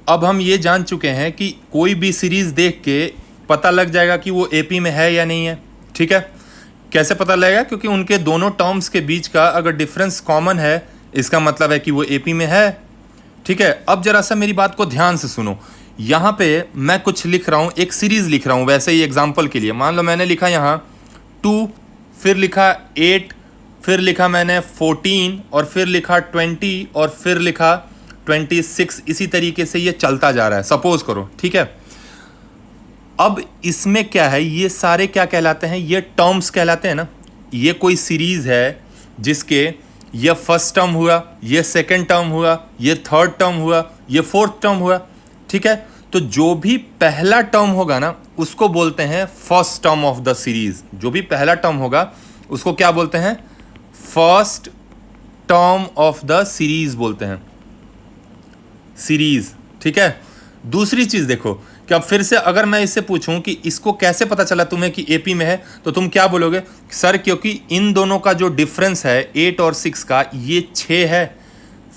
अब हम ये जान चुके हैं कि कोई भी सीरीज़ देख के पता लग जाएगा कि वो एपी में है या नहीं है। ठीक है, कैसे पता लगेगा? क्योंकि उनके दोनों टर्म्स के बीच का अगर डिफरेंस कॉमन है, इसका मतलब है कि वो एपी में है। ठीक है, अब जरा सा मेरी बात को ध्यान से सुनो। यहाँ पे मैं कुछ लिख रहा हूँ, एक सीरीज़ लिख रहा हूँ वैसे ही एग्जाम्पल के लिए। मान लो मैंने लिखा यहाँ 2, फिर लिखा 8, फिर लिखा मैंने 14, और फिर लिखा 20, और फिर लिखा 26। इसी तरीके से ये चलता जा रहा है, सपोज करो। ठीक है, अब इसमें क्या है, ये सारे क्या कहलाते हैं? ये टर्म्स कहलाते हैं ना। ये कोई सीरीज है जिसके ये फर्स्ट टर्म हुआ, ये सेकंड टर्म हुआ, ये थर्ड टर्म हुआ, ये फोर्थ टर्म हुआ। ठीक है, तो जो भी पहला टर्म होगा ना उसको बोलते हैं first term of the series. जो भी पहला टर्म होगा उसको क्या बोलते हैं? First term of the series बोलते हैं, सीरीज। ठीक है, दूसरी चीज देखो कि अब फिर से अगर मैं इससे पूछूं कि इसको कैसे पता चला तुम्हें कि एपी में है, तो तुम क्या बोलोगे? सर क्योंकि इन दोनों का जो डिफरेंस है 8 और 6 का, ये 6 है।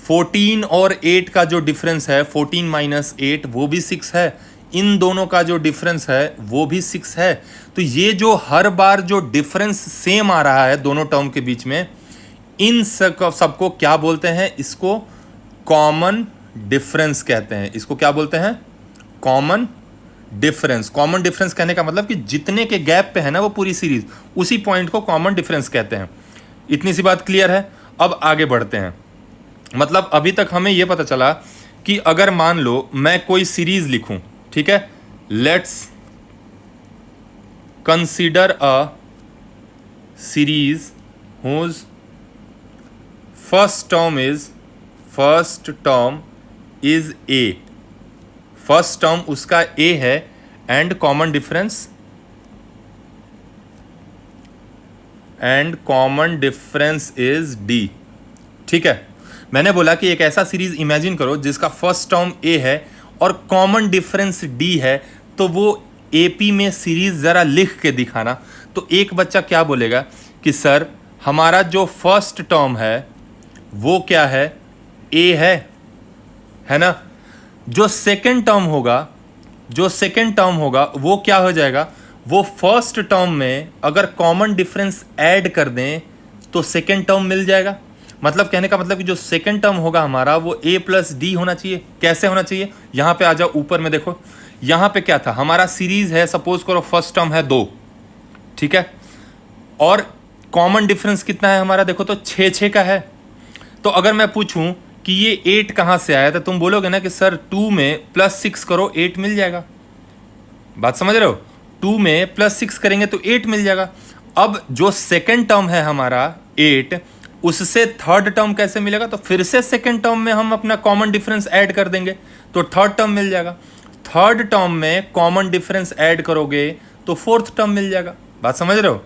14 और 8 का जो डिफरेंस है 14 - 8, वो भी 6 है। इन दोनों का जो डिफरेंस है वो भी 6 है। तो ये जो हर बार जो डिफरेंस सेम आ रहा है दोनों टर्म के बीच में, इन सबको क्या बोलते हैं? इसको कॉमन डिफरेंस कहते हैं। इसको क्या बोलते हैं? Common difference. कॉमन डिफरेंस कहने का मतलब कि जितने के गैप पे है ना वो पूरी सीरीज, उसी पॉइंट को कॉमन डिफरेंस कहते हैं। इतनी सी बात क्लियर है? अब आगे बढ़ते हैं। मतलब अभी तक हमें यह पता चला कि अगर मान लो मैं कोई सीरीज लिखूं, ठीक है, let's consider a series whose first term is a. First term उसका ए है and common difference is d. ठीक है, मैंने बोला कि एक ऐसा सीरीज इमेजिन करो जिसका फर्स्ट टर्म ए है और कॉमन डिफरेंस डी है, तो वो एपी में सीरीज जरा लिख के दिखाना। तो एक बच्चा क्या बोलेगा कि सर हमारा जो फर्स्ट टर्म है वो क्या है? ए है ना। जो सेकंड टर्म होगा वो क्या हो जाएगा? वो फर्स्ट टर्म में अगर कॉमन डिफरेंस ऐड कर दें तो सेकंड टर्म मिल जाएगा। मतलब कहने का मतलब कि जो सेकंड टर्म होगा हमारा वो a + d होना चाहिए। कैसे होना चाहिए? यहां पे आ जाओ, ऊपर में देखो, यहां पे क्या था? हमारा सीरीज है, सपोज करो फर्स्ट टर्म है 2, ठीक है, और कॉमन डिफरेंस कितना है हमारा? देखो तो 6 का है। तो अगर मैं पूछूं कि ये 8 कहां से आया, तो तुम बोलोगे ना कि सर 2 में +6 करो 8 मिल जाएगा। बात समझ रहे हो? 2 में +6 करेंगे तो 8 मिल जाएगा। अब जो सेकंड टर्म है हमारा 8, उससे थर्ड टर्म कैसे मिलेगा? तो फिर से सेकंड टर्म में हम अपना कॉमन डिफरेंस ऐड कर देंगे तो थर्ड टर्म मिल जाएगा। थर्ड टर्म में कॉमन डिफरेंस ऐड करोगे तो फोर्थ टर्म मिल जाएगा। बात समझ रहे हो?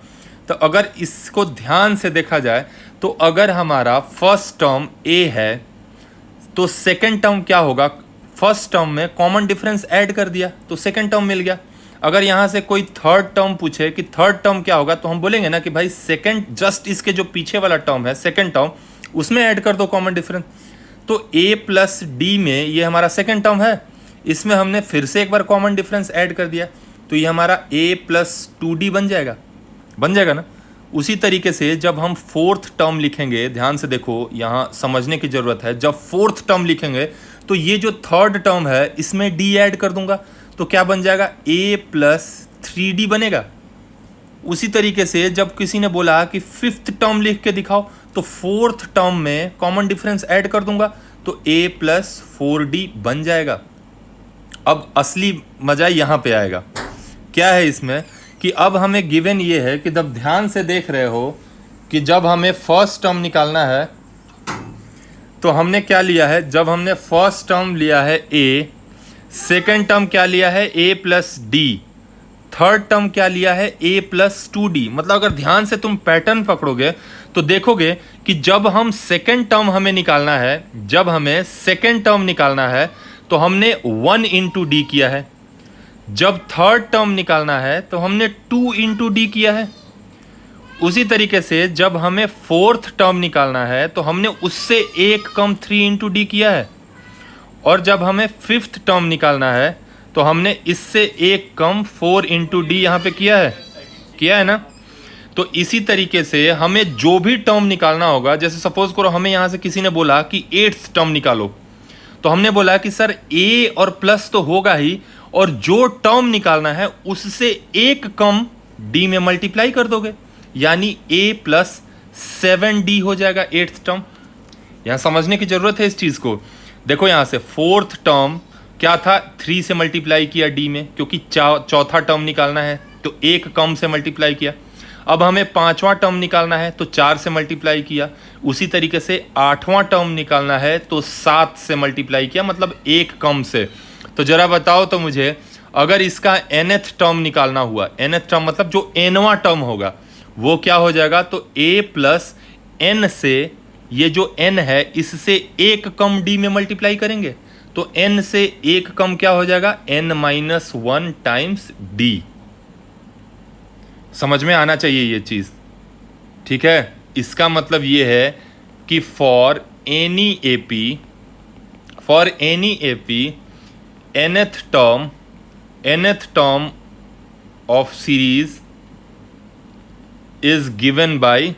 तो अगर इसको ध्यान से देखा जाए तो अगर हमारा फर्स्ट टर्म ए है तो सेकंड टर्म क्या होगा? फर्स्ट टर्म में कॉमन डिफरेंस ऐड कर दिया तो सेकंड टर्म मिल गया। अगर यहाँ से कोई थर्ड टर्म पूछे कि थर्ड टर्म क्या होगा, तो हम बोलेंगे ना कि भाई सेकंड, जस्ट इसके जो पीछे वाला टर्म है सेकंड टर्म, उसमें ऐड कर दो कॉमन डिफरेंस। तो a + d में ये हमारा सेकंड टर्म है, इसमें हमने फिर से एक बार कॉमन डिफरेंस ऐड कर दिया तो ये हमारा a + 2d बन जाएगा ना। उसी तरीके से जब हम फोर्थ टर्म लिखेंगे, ध्यान से देखो, यहाँ समझने की ज़रूरत है। जब फोर्थ टर्म लिखेंगे तो ये जो थर्ड टर्म है इसमें d ऐड कर दूंगा तो क्या बन जाएगा? a + 3d बनेगा। उसी तरीके से जब किसी ने बोला कि फिफ्थ टर्म लिख के दिखाओ, तो फोर्थ टर्म में कॉमन डिफरेंस ऐड कर दूंगा तो a + 4d बन जाएगा। अब असली मजा यहाँ पे आएगा। क्या है इसमें कि अब हमें गिवन ये है कि जब ध्यान से देख रहे हो कि जब हमें फर्स्ट टर्म निकालना है तो हमने क्या लिया है? जब हमने फर्स्ट टर्म लिया है a, सेकेंड टर्म क्या लिया है? a + d, थर्ड टर्म क्या लिया है? a + 2d। मतलब अगर ध्यान से तुम पैटर्न पकड़ोगे तो देखोगे कि जब हम सेकेंड टर्म हमें निकालना है, तो हमने 1 × d किया है। जब थर्ड टर्म निकालना है तो हमने 2 × d किया है। उसी तरीके से जब हमें फोर्थ टर्म निकालना है तो हमने उससे एक कम 3 × d किया है। और जब हमें फिफ्थ टर्म निकालना है तो हमने इससे एक कम 4 इंटू डी यहाँ पे किया है ना। तो इसी तरीके से हमें जो भी टर्म निकालना होगा, जैसे सपोज करो हमें यहाँ से किसी ने बोला कि 8th टर्म निकालो, तो हमने बोला कि सर ए और प्लस तो होगा ही, और जो टर्म निकालना है उससे एक कम डी में मल्टीप्लाई कर दोगे, यानी ए प्लस 7d हो जाएगा 8th टर्म। यहां समझने की जरूरत है इस चीज को। देखो यहां से 4th टर्म क्या था, 3 से मल्टीप्लाई किया डी में, क्योंकि चौथा टर्म निकालना है तो एक कम से मल्टीप्लाई किया। अब हमें 5वां टर्म निकालना है तो 4 से मल्टीप्लाई किया। उसी तरीके से 8वां टर्म निकालना है तो 7 से मल्टीप्लाई किया, मतलब एक कम से। तो जरा बताओ तो मुझे, अगर इसका nth टर्म निकालना हुआ, nth टर्म मतलब जो nवां टर्म होगा वो क्या हो जाएगा, तो a प्लस n से ये जो n है इससे एक कम d में मल्टीप्लाई करेंगे, तो n से एक कम क्या हो जाएगा, n माइनस 1 टाइम्स d। समझ में आना चाहिए ये चीज, ठीक है। इसका मतलब ये है कि for any AP nth term of series is given by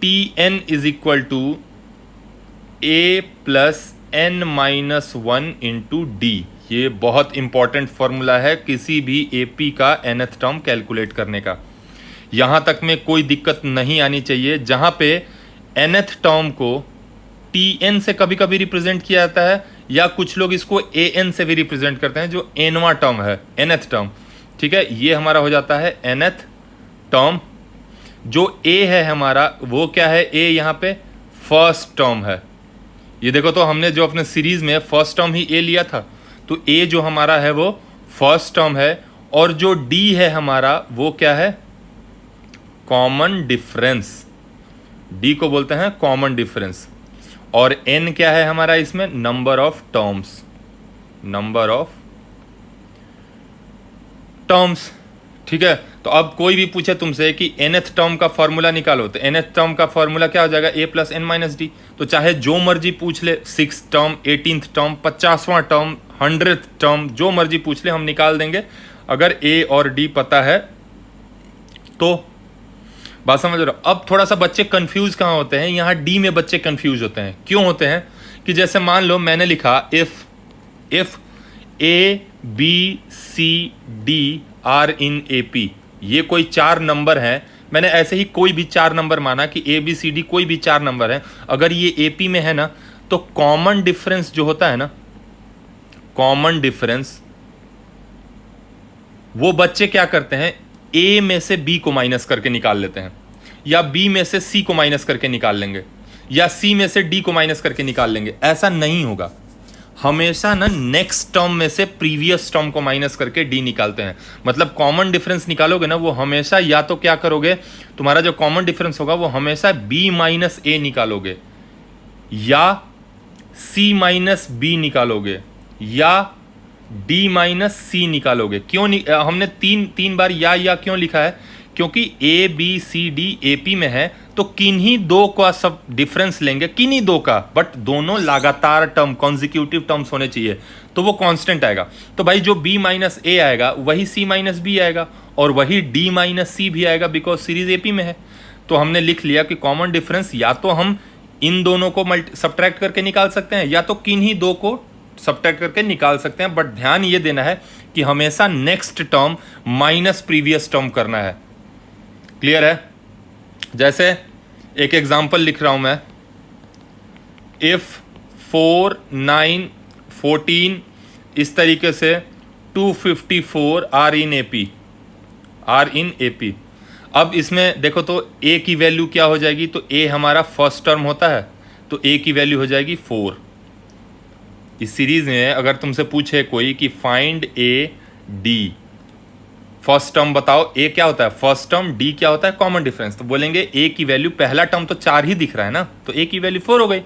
Tn is equal to a plus n minus 1 into d। ये बहुत इंपॉर्टेंट फॉर्मूला है किसी भी एपी का nth टर्म कैलकुलेट करने का। यहाँ तक में कोई दिक्कत नहीं आनी चाहिए। जहाँ पे nth टर्म को Tn से कभी कभी रिप्रेजेंट किया जाता है, या कुछ लोग इसको an से भी रिप्रेजेंट करते हैं, जो nवां टर्म है, nth टर्म, ठीक है। ये हमारा हो जाता है nth टर्म। जो a है हमारा वो क्या है, a यहाँ पे फर्स्ट टर्म है। ये देखो तो हमने जो अपने सीरीज में फर्स्ट टर्म ही a लिया था, तो a जो हमारा है वो फर्स्ट टर्म है, और जो d है हमारा वो क्या है, कॉमन डिफरेंस। d को बोलते हैं कॉमन डिफरेंस। और n क्या है हमारा इसमें, नंबर ऑफ टर्म्स, ठीक है। तो अब कोई भी पूछे तुमसे कि nth टर्म का फॉर्मूला निकालो, तो nth टर्म का फॉर्मूला क्या हो जाएगा, a plus n minus D. तो चाहे जो मर्जी पूछ ले, 6th टर्म, 18th टर्म, 50वां टर्म, 100th टर्म, जो मर्जी पूछ ले हम निकाल देंगे, अगर a और d पता है तो। बात समझ रहे हो। अब थोड़ा सा बच्चे कंफ्यूज कहाँ होते हैं, यहाँ d में बच्चे कंफ्यूज होते हैं। क्यों होते हैं कि जैसे मान लो मैंने लिखा if a b c d are in A P, ये कोई 4 नंबर है। मैंने ऐसे ही कोई भी 4 नंबर माना कि ए बी सी डी कोई भी 4 नंबर है, अगर ये ए पी में है ना, तो कॉमन डिफरेंस जो होता है ना, कॉमन डिफरेंस, वो बच्चे क्या करते हैं, ए में से बी को माइनस करके निकाल लेते हैं, या बी में से सी को माइनस करके निकाल लेंगे, या सी में से डी को माइनस करके निकाल लेंगे। ऐसा नहीं होगा। हमेशा ना नेक्स्ट टर्म में से प्रीवियस टर्म को माइनस करके डी निकालते हैं। मतलब कॉमन डिफरेंस निकालोगे ना, वो हमेशा या तो क्या करोगे, तुम्हारा जो कॉमन डिफरेंस होगा वो हमेशा बी माइनस ए निकालोगे, या सी माइनस बी निकालोगे, या डी माइनस सी निकालोगे। क्यों हमने तीन बार या क्यों लिखा है, क्योंकि a b c d A P में है, तो किन्हीं दो का सब डिफरेंस लेंगे, किन्हीं दो का, बट दोनों लगातार टर्म, कॉन्जिक्यूटिव टर्म्स होने चाहिए, तो वो कांस्टेंट आएगा। तो भाई जो b माइनस ए आएगा वही c माइनस बी आएगा, और वही d माइनस सी भी आएगा, बिकॉज सीरीज एपी में है। तो हमने लिख लिया कि कॉमन डिफरेंस या तो हम इन दोनों को सब्ट्रैक्ट करके निकाल सकते हैं, या तो किन्हीं दो को सब्ट्रैक्ट करके निकाल सकते हैं। बट ध्यान ये देना है कि हमेशा next term minus previous term करना है। क्लियर है। जैसे एक एग्जांपल लिख रहा हूं मैं, इफ 4 9 14 इस तरीके से 254 आर इन एपी। अब इसमें देखो तो a की वैल्यू क्या हो जाएगी, तो a हमारा फर्स्ट टर्म होता है, तो a की वैल्यू हो जाएगी 4। इस सीरीज में अगर तुमसे पूछे कोई कि find a d, first term बताओ, a क्या होता है फर्स्ट टर्म, d क्या होता है कॉमन डिफरेंस, तो बोलेंगे a की वैल्यू, पहला टर्म तो 4 ही दिख रहा है ना, तो a की वैल्यू 4 हो गई।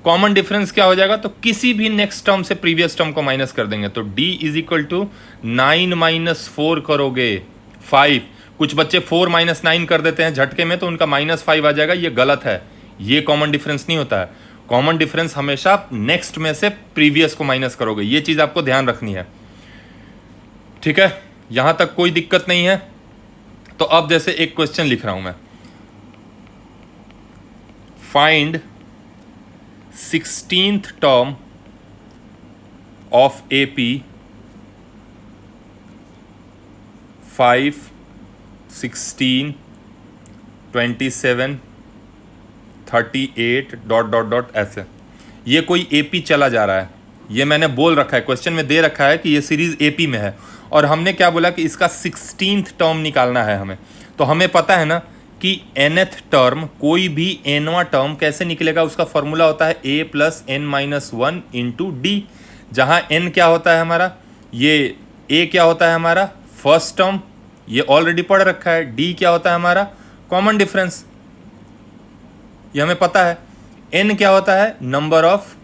कॉमन डिफरेंस क्या हो जाएगा, तो किसी भी नेक्स्ट टर्म से प्रीवियस टर्म को माइनस कर देंगे, तो d is equal to 9 minus 4 करोगे 5। कुछ बच्चे 4 माइनस 9 कर देते हैं झटके में, तो उनका -5 आ जाएगा, ये गलत है, ये कॉमन डिफरेंस नहीं होता है। कॉमन डिफरेंस हमेशा नेक्स्ट में से प्रीवियस को माइनस करोगे, ये चीज आपको ध्यान रखनी है। ठीक है, यहां तक कोई दिक्कत नहीं है। तो अब जैसे एक क्वेश्चन लिख रहा हूं मैं, find 16th term of AP 5, 16, 27, 38 dot dot dot ऐसे। ये कोई एपी चला जा रहा है, ये मैंने बोल रखा है, क्वेश्चन में दे रखा है कि ये सीरीज एपी में है, और हमने क्या बोला कि इसका 16th टर्म निकालना है हमें। तो हमें पता है ना कि nth टर्म, कोई भी nवां टर्म कैसे निकलेगा, उसका फॉर्मूला होता है a plus n minus one into d, जहाँ n क्या होता है हमारा, ये a क्या होता है हमारा फर्स्ट टर्म, ये ऑलरेडी पढ़ रखा है, d क्या होता है हमारा कॉमन डिफरेंस, ये हमें पता है, n क्या होता है नंबर ऑफ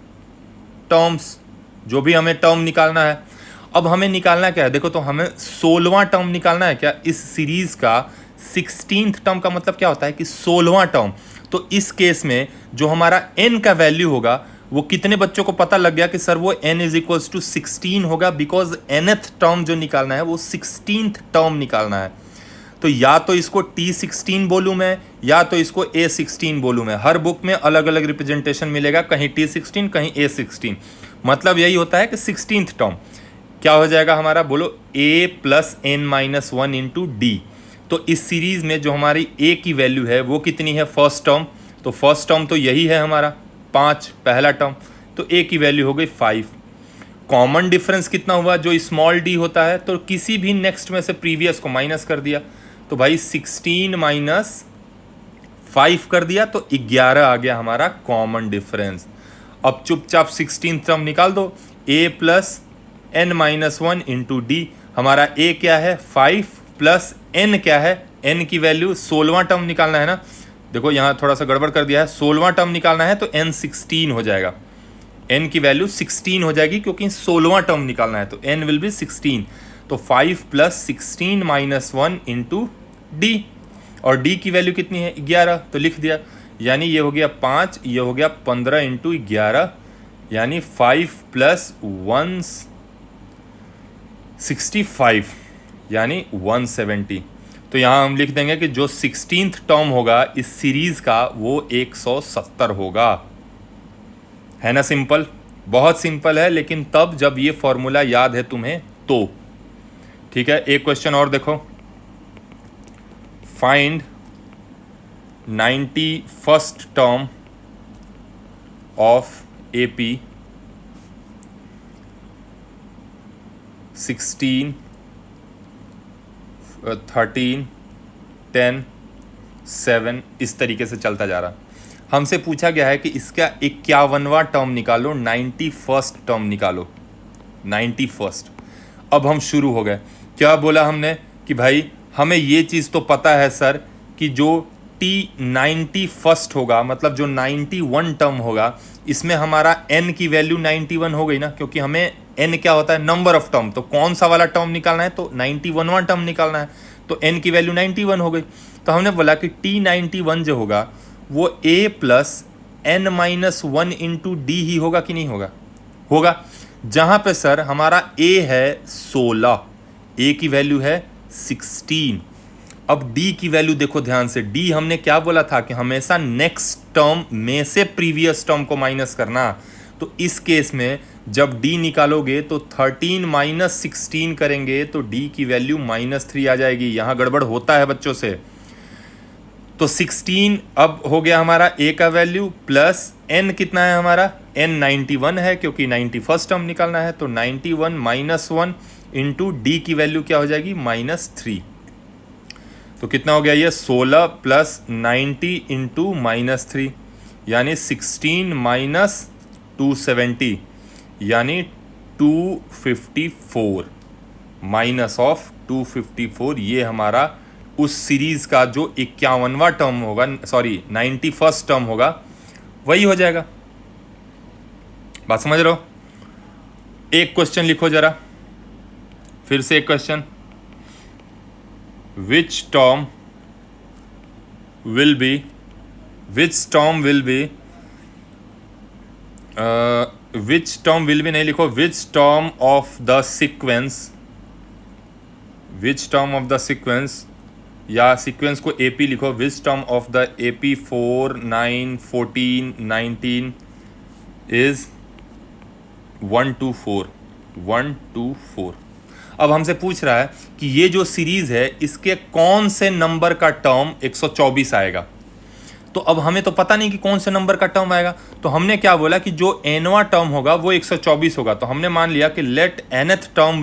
टर्म्स, जो भी हमें टर्म निकालना है। अब हमें निकालना क्या है, देखो तो हमें 16वां टर्म निकालना है क्या इस सीरीज का। 16th टर्म का मतलब क्या होता है कि 16वां टर्म। तो इस केस में जो हमारा n का वैल्यू होगा, वो कितने बच्चों को पता लग गया कि सर वो n इज इक्वल्स टू 16 होगा, बिकॉज nth टर्म जो निकालना है वो 16th टर्म निकालना है। तो या तो इसको T16 बोलूँ मैं, या तो इसको A16 बोलूँ मैं। हर बुक में अलग अलग रिप्रेजेंटेशन मिलेगा, कहीं T16 कहीं A16। मतलब यही होता है कि 16th टर्म क्या हो जाएगा हमारा, बोलो a plus n minus one into d. तो इस सीरीज में जो हमारी a की वैल्यू है वो कितनी है फर्स्ट टर्म, तो फर्स्ट टर्म तो यही है हमारा 5 पहला टर्म, तो a की वैल्यू हो गई 5। कॉमन डिफरेंस कितना हुआ, जो स्मॉल d होता है, तो किसी भी नेक्स्ट में से प्रीवियस को माइनस कर दिया, तो भाई 16 माइनस 5 कर दिया, तो 11 आ गया हमारा कॉमन डिफरेंस। अब चुपचाप 16th टर्म निकाल दो, a plus n minus one into d. हमारा a क्या है 5 प्लस n क्या है, n की वैल्यू 16वां टर्म निकालना है ना, देखो यहाँ थोड़ा सा गड़बड़ कर दिया है, 16वां टर्म निकालना है तो n 16 हो जाएगा, n की वैल्यू 16 हो जाएगी क्योंकि 16वां टर्म निकालना है, तो n विल बी 16। तो 5 plus 16 minus one into D, और d की वैल्यू कितनी है 11, तो लिख दिया, यानी ये हो गया 5, ये हो गया 15 इंटू 11, यानी 5 प्लस 165 यानी 170। तो यहाँ हम लिख देंगे कि जो 16th टर्म होगा इस सीरीज का वो 170 होगा। है ना सिंपल, बहुत सिंपल है, लेकिन तब जब ये फॉर्मूला याद है तुम्हें तो। ठीक है, एक क्वेश्चन और देखो, find 91st term of AP 16, 13, 10, 7 इस तरीके से चलता जा रहा। हमसे पूछा गया है कि इसका 51वां टर्म निकालो, 91st टर्म निकालो, 91st। अब हम शुरू हो गए, क्या बोला हमने कि भाई हमें ये चीज़ तो पता है सर कि जो T91st होगा, मतलब जो 91 टर्म होगा, इसमें हमारा n की वैल्यू 91 हो गई ना, क्योंकि हमें n क्या होता है नंबर ऑफ टर्म, तो कौन सा वाला टर्म निकालना है, तो 91वां टर्म निकालना है, तो n की वैल्यू 91 हो गई। तो हमने बोला कि T91 जो होगा वो a plus n minus one into D ही होगा कि नहीं होगा, होगा। जहाँ पे सर हमारा a है 16, a की वैल्यू है 16। अब d की वैल्यू देखो ध्यान से, d हमने क्या बोला था कि हमेशा नेक्स्ट टर्म में से प्रीवियस टर्म को माइनस करना। तो इस केस में जब d निकालोगे तो 13 माइनस 16 करेंगे तो d की वैल्यू -3 आ जाएगी। यहाँ गड़बड़ होता है बच्चों से। तो 16 अब हो गया हमारा a का वैल्यू, प्लस n कितना है हमारा, n 91 है क्योंकि 91st टर्म निकालना है, तो 91 माइनस 1 इंटू डी की वैल्यू क्या हो जाएगी -3। तो कितना हो गया ये 16 प्लस 90 इंटू -3 यानी 16 माइनस 270 यानी 254 माइनस ऑफ 254। ये हमारा उस सीरीज का जो 51वां टर्म होगा, सॉरी 91st टर्म होगा, वही हो जाएगा। बात समझ रहे हो? एक क्वेश्चन लिखो जरा, फिर से एक question, which term will be which term will B नहीं लिखो, which term of the sequence, which term of the sequence, या सीक्वेंस को AP लिखो, which term of the AP 4, 9, 14, 19 is 1 to 4, 1 to 4। अब हमसे पूछ रहा है कि ये जो सीरीज है इसके कौन से नंबर का टर्म 124 आएगा। तो अब हमें तो पता नहीं कि कौन से नंबर का टर्म आएगा, तो हमने क्या बोला कि जो nवां टर्म होगा वो 124 होगा। तो हमने मान लिया कि let nth term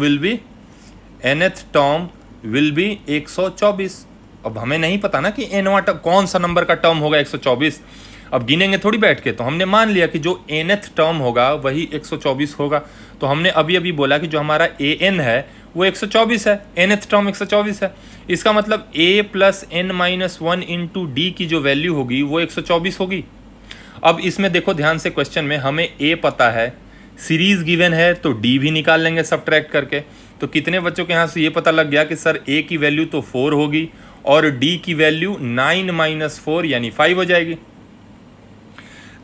will be 124। अब हमें नहीं पता ना कि nवां टर्म कौन सा नंबर का टर्म होगा 124, अब गिनेंगे थोड़ी बैठ के। तो हमने मान लिया कि जो nth टर्म होगा वही 124 होगा। तो हमने अभी अभी बोला कि जो हमारा an है वो 124 है, nth टर्म 124 है। इसका मतलब a plus n-1 into D की जो वैल्यू होगी वो 124 होगी। अब इसमें देखो ध्यान से, क्वेश्चन में हमें a पता है, सीरीज गिवन है तो d भी निकाल लेंगे सब्ट्रैक्ट करके। तो कितने बच्चों के यहाँ से ये पता लग गया कि सर a की वैल्यू तो 4 होगी और d की वैल्यू 9 - 4 यानी 5 हो जाएगी।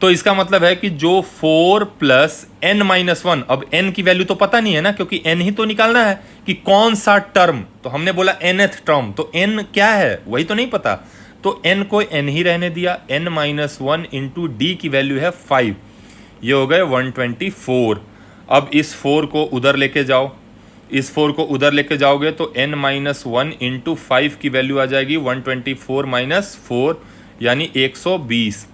तो इसका मतलब है कि जो 4 प्लस n-1, अब n की वैल्यू तो पता नहीं है ना, क्योंकि n ही तो निकालना है कि कौन सा टर्म। तो हमने बोला nth टर्म, तो n क्या है वही तो नहीं पता, तो n को n ही रहने दिया। n-1 इंटू डी की वैल्यू है 5, ये हो गए 124। अब इस 4 को उधर लेके जाओ, इस 4 को उधर लेके जाओगे तो n-1 इंटू 5 की वैल्यू आ जाएगी 124 - 4 यानी 120।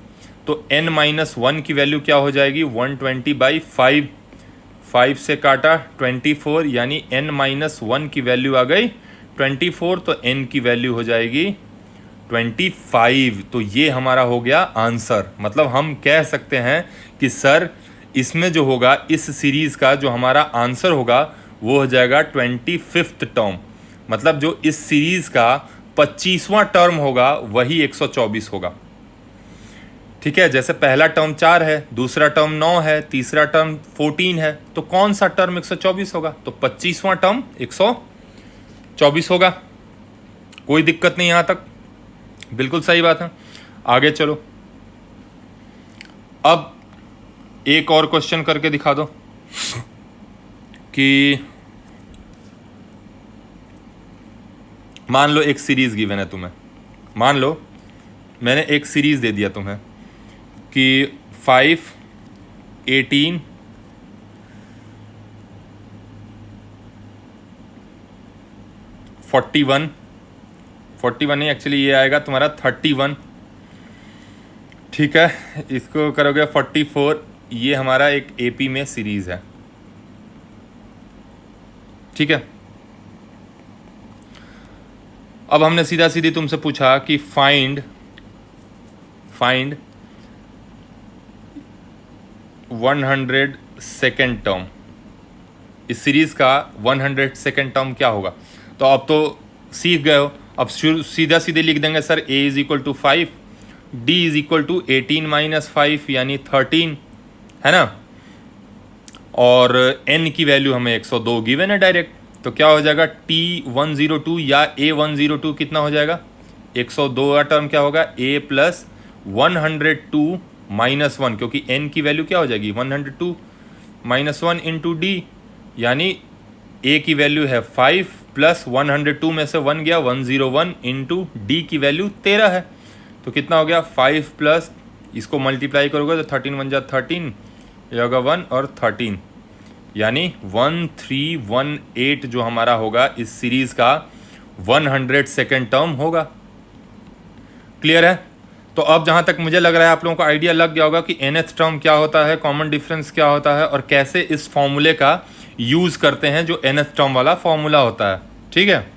तो n-1 की वैल्यू क्या हो जाएगी 120/5, 5 से काटा 24 यानी n-1 की वैल्यू आ गई 24, तो n की वैल्यू हो जाएगी 25। तो ये हमारा हो गया आंसर। मतलब हम कह सकते हैं कि सर इसमें जो होगा, इस सीरीज़ का जो हमारा आंसर होगा वो हो जाएगा 25th टर्म। मतलब जो इस सीरीज़ का 25वां टर्म होगा वही 124 होगा। ठीक है, जैसे पहला टर्म 4 है, दूसरा टर्म 9 है, तीसरा टर्म 14 है, तो कौन सा टर्म 124 होगा? तो 25वां टर्म 124 होगा। कोई दिक्कत नहीं यहाँ तक, बिल्कुल सही बात है। आगे चलो, अब एक और क्वेश्चन करके दिखा दो कि मान लो एक सीरीज गिवन है तुम्हें, मान लो मैंने एक सीरीज दे दिया तुम्हें कि 5, 18, 41 नहीं, एक्चुअली ये आएगा तुम्हारा 31। ठीक है, इसको करोगे 44। ये हमारा एक AP में सीरीज है। ठीक है, अब हमने सीधा सीधी तुमसे पूछा कि फाइंड 102nd टर्म। इस सीरीज का 102nd टर्म क्या होगा? तो अब तो सीख गए हो, अब सीधा सीधे लिख देंगे सर a = 5, d = 18 - 5 यानी 13, है ना। और n की वैल्यू हमें 102 गिवन है डायरेक्ट, तो क्या हो जाएगा T102 या A102 कितना हो जाएगा 102 का टर्म क्या होगा a + 102 - 1, क्योंकि n की वैल्यू क्या हो जाएगी 102 - 1 इंटू डी, यानी a की वैल्यू है 5 प्लस 102 में से 1 गया 101 इंटू डी की वैल्यू 13 है। तो कितना हो गया 5 प्लस इसको मल्टीप्लाई करोगे तो 13 × 13, ये होगा 1 और 13, यानी 1318 जो हमारा होगा इस सीरीज का 102nd टर्म होगा। क्लियर है? तो अब जहाँ तक मुझे लग रहा है आप लोगों को आइडिया लग गया होगा कि nth टर्म क्या होता है, कॉमन डिफरेंस क्या होता है और कैसे इस फॉर्मूले का यूज़ करते हैं जो nth टर्म वाला फॉर्मूला होता है। ठीक है,